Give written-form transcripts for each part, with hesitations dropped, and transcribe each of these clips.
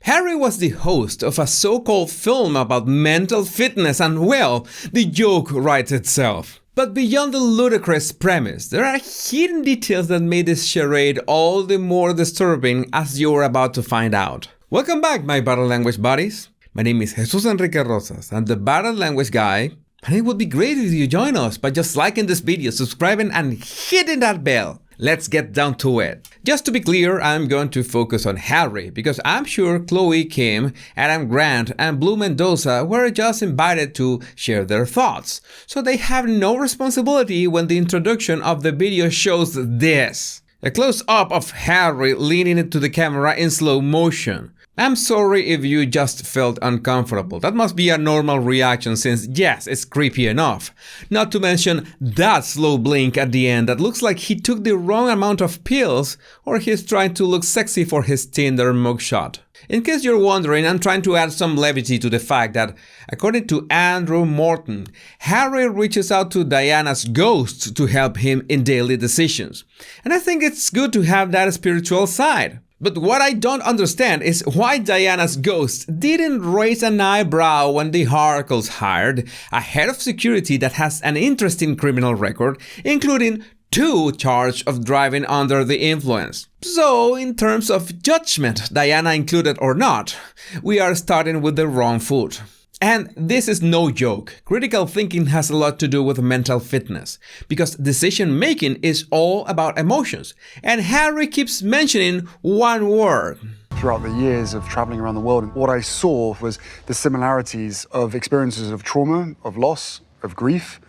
Harry was the host of a so-called film about mental fitness and, well, the joke writes itself. But beyond the ludicrous premise, there are hidden details that made this charade all the more disturbing, as you're about to find out. Welcome back, my Battle Language buddies. My name is Jesus Enrique Rosas. I'm the Battle Language guy, and it would be great if you join us by just liking this video, subscribing, and hitting that bell. Let's get down to it. Just to be clear, I'm going to focus on Harry, because I'm sure Chloe, Kim, Adam Grant, and Blue Mendoza were just invited to share their thoughts, so they have no responsibility when the introduction of the video shows this. A close-up of Harry leaning into the camera in slow motion. I'm sorry if you just felt uncomfortable. That must be a normal reaction since, yes, it's creepy enough. Not to mention that slow blink at the end that looks like he took the wrong amount of pills or he's trying to look sexy for his Tinder mugshot. In case you're wondering, I'm trying to add some levity to the fact that, according to Andrew Morton, Harry reaches out to Diana's ghost to help him in daily decisions. And I think it's good to have that spiritual side. But what I don't understand is why Diana's ghost didn't raise an eyebrow when the Harkles hired a head of security that has an interesting criminal record, including 2 charges of driving under the influence. So, in terms of judgment, Diana included or not, we are starting with the wrong foot. And this is no joke. Critical thinking has a lot to do with mental fitness, because decision making is all about emotions, and Harry keeps mentioning one word. Throughout the years of traveling around the world, what I saw was the similarities of experiences of trauma, of loss, of grief,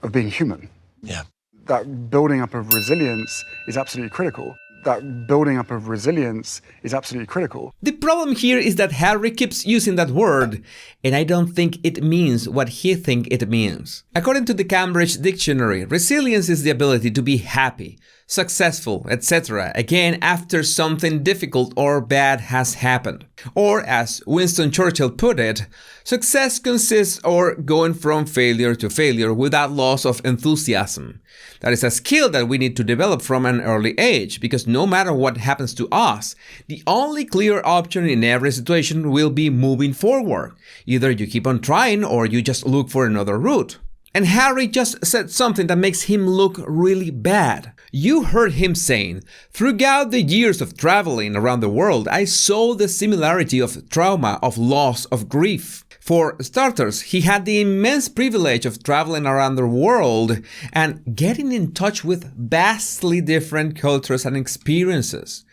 of being human. Yeah. That building up of resilience is absolutely critical. The problem here is that Harry keeps using that word, and I don't think it means what he thinks it means. According to the Cambridge Dictionary, resilience is the ability to be happy, successful, etc. again after something difficult or bad has happened. Or, as Winston Churchill put it, success consists of going from failure to failure without loss of enthusiasm. That is a skill that we need to develop from an early age, because no matter what happens to us, the only clear option in every situation will be moving forward. Either you keep on trying or you just look for another route. And Harry just said something that makes him look really bad. You heard him saying, "Throughout the years of traveling around the world, I saw the similarity of trauma, of loss, of grief." For starters, he had the immense privilege of traveling around the world and getting in touch with vastly different cultures and experiences.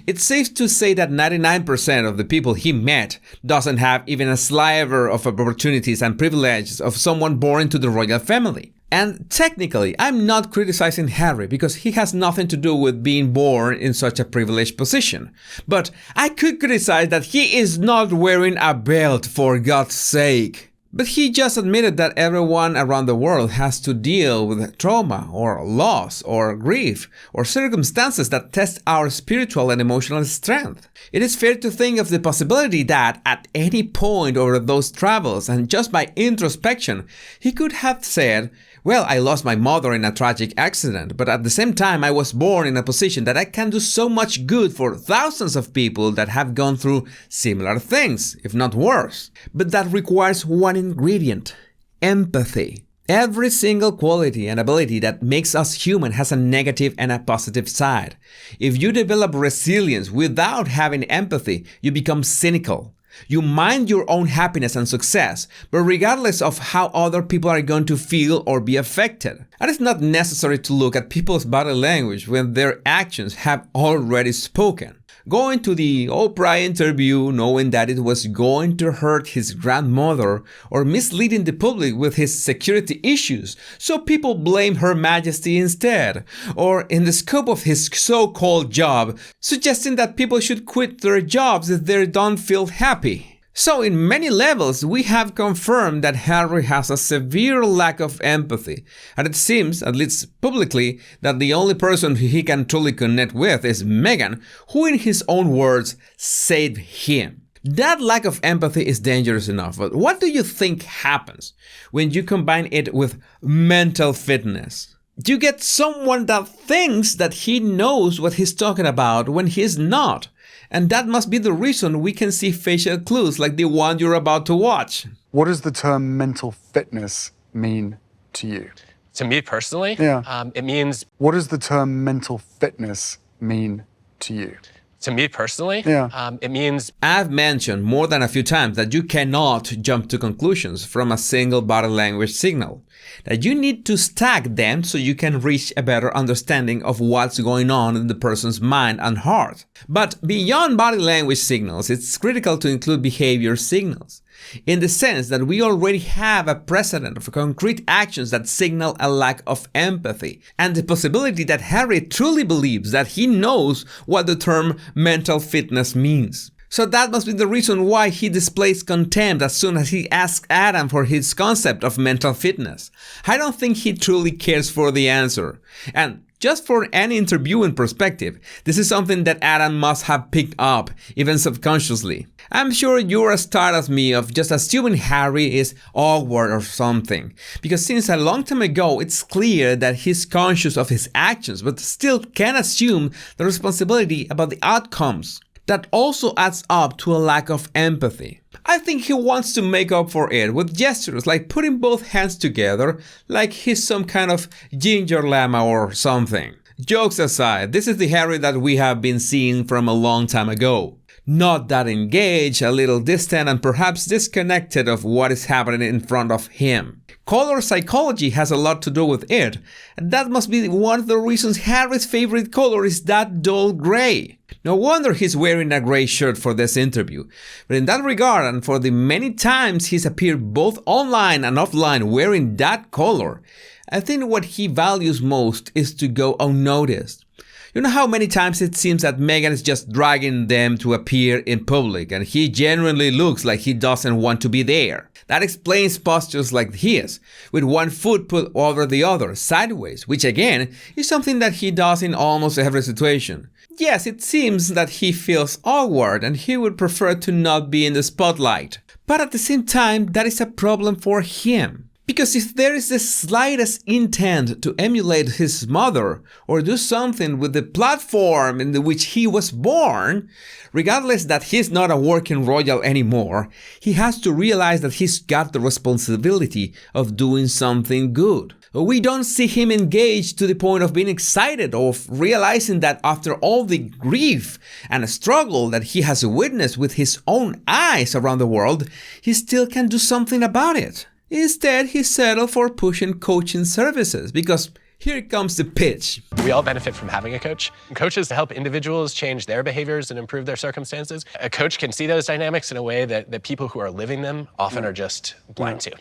It's safe to say that 99% of the people he met doesn't have even a sliver of opportunities and privileges of someone born into the royal family. And technically, I'm not criticizing Harry because he has nothing to do with being born in such a privileged position. But I could criticize that he is not wearing a belt, for God's sake. But he just admitted that everyone around the world has to deal with trauma or loss or grief or circumstances that test our spiritual and emotional strength. It is fair to think of the possibility that at any point over those travels and just by introspection, he could have said, "Well, I lost my mother in a tragic accident, but at the same time I was born in a position that I can do so much good for thousands of people that have gone through similar things, if not worse." But that requires one ingredient: empathy. Every single quality and ability that makes us human has a negative and a positive side. If you develop resilience without having empathy, you become cynical. You mind your own happiness and success, but regardless of how other people are going to feel or be affected. And it's not necessary to look at people's body language when their actions have already spoken. Going to the Oprah interview knowing that it was going to hurt his grandmother, or misleading the public with his security issues so people blame Her Majesty instead, or in the scope of his so-called job, suggesting that people should quit their jobs if they don't feel happy. So in many levels, we have confirmed that Harry has a severe lack of empathy, and it seems, at least publicly, that the only person he can truly connect with is Meghan, who in his own words, saved him. That lack of empathy is dangerous enough, but what do you think happens when you combine it with mental fitness? You get someone that thinks that he knows what he's talking about when he's not. And that must be the reason we can see facial clues like the one you're about to watch. What does the term mental fitness mean to you? To me personally, it means... What does the term mental fitness mean to you? To me personally, it means... I've mentioned more than a few times that you cannot jump to conclusions from a single body language signal. That you need to stack them so you can reach a better understanding of what's going on in the person's mind and heart. But beyond body language signals, it's critical to include behavior signals, in the sense that we already have a precedent of concrete actions that signal a lack of empathy, and the possibility that Harry truly believes that he knows what the term mental fitness means. So that must be the reason why he displays contempt as soon as he asks Adam for his concept of mental fitness. I don't think he truly cares for the answer. And just for any interviewing perspective, this is something that Adam must have picked up, even subconsciously. I'm sure you're as tired as me of just assuming Harry is awkward or something, because since a long time ago it's clear that he's conscious of his actions, but still can assume the responsibility about the outcomes. That also adds up to a lack of empathy. I think he wants to make up for it with gestures like putting both hands together like he's some kind of ginger llama or something. Jokes aside, this is the Harry that we have been seeing from a long time ago. Not that engaged, a little distant, and perhaps disconnected of what is happening in front of him. Color psychology has a lot to do with it, and that must be one of the reasons Harry's favorite color is that dull gray. No wonder he's wearing a gray shirt for this interview. But in that regard, and for the many times he's appeared both online and offline wearing that color, I think what he values most is to go unnoticed. You know how many times it seems that Meghan is just dragging them to appear in public, and he genuinely looks like he doesn't want to be there. That explains postures like his, with one foot put over the other, sideways, which again is something that he does in almost every situation. Yes, it seems that he feels awkward and he would prefer to not be in the spotlight. But at the same time, that is a problem for him. Because if there is the slightest intent to emulate his mother or do something with the platform in which he was born, regardless that he's not a working royal anymore, he has to realize that he's got the responsibility of doing something good. We don't see him engaged to the point of being excited or of realizing that after all the grief and struggle that he has witnessed with his own eyes around the world, he still can do something about it. Instead, he settled for pushing coaching services because here comes the pitch. We all benefit from having a coach. Coaches help individuals change their behaviors and improve their circumstances. A coach can see those dynamics in a way that people who are living them often are just blind to.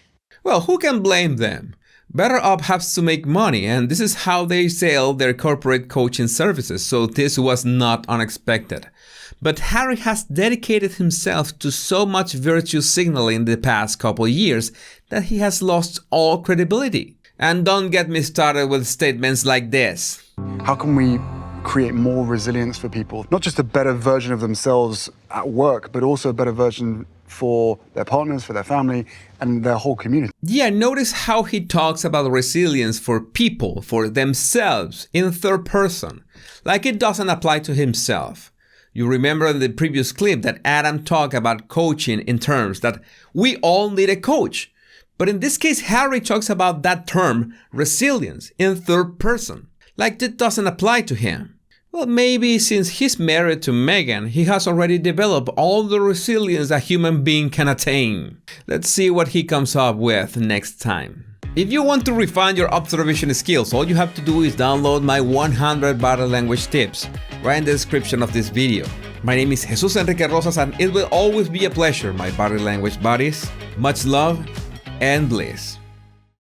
Well, who can blame them? Better Up has to make money, and this is how they sell their corporate coaching services, so this was not unexpected. But Harry has dedicated himself to so much virtue signaling the past couple years that he has lost all credibility. And don't get me started with statements like this. How can we create more resilience for people? Not just a better version of themselves at work, but also a better version for their partners, for their family, and their whole community. Yeah, notice how he talks about resilience for people, for themselves, in third person, like it doesn't apply to himself. You remember in the previous clip that Adam talked about coaching in terms that we all need a coach. But in this case, Harry talks about that term, resilience, in third person, like it doesn't apply to him. Well, maybe since he's married to Meghan, he has already developed all the resilience a human being can attain. Let's see what he comes up with next time. If you want to refine your observation skills, all you have to do is download my 100 body language tips right in the description of this video. My name is Jesus Enrique Rosas, and it will always be a pleasure, my body language buddies. Much love and bliss.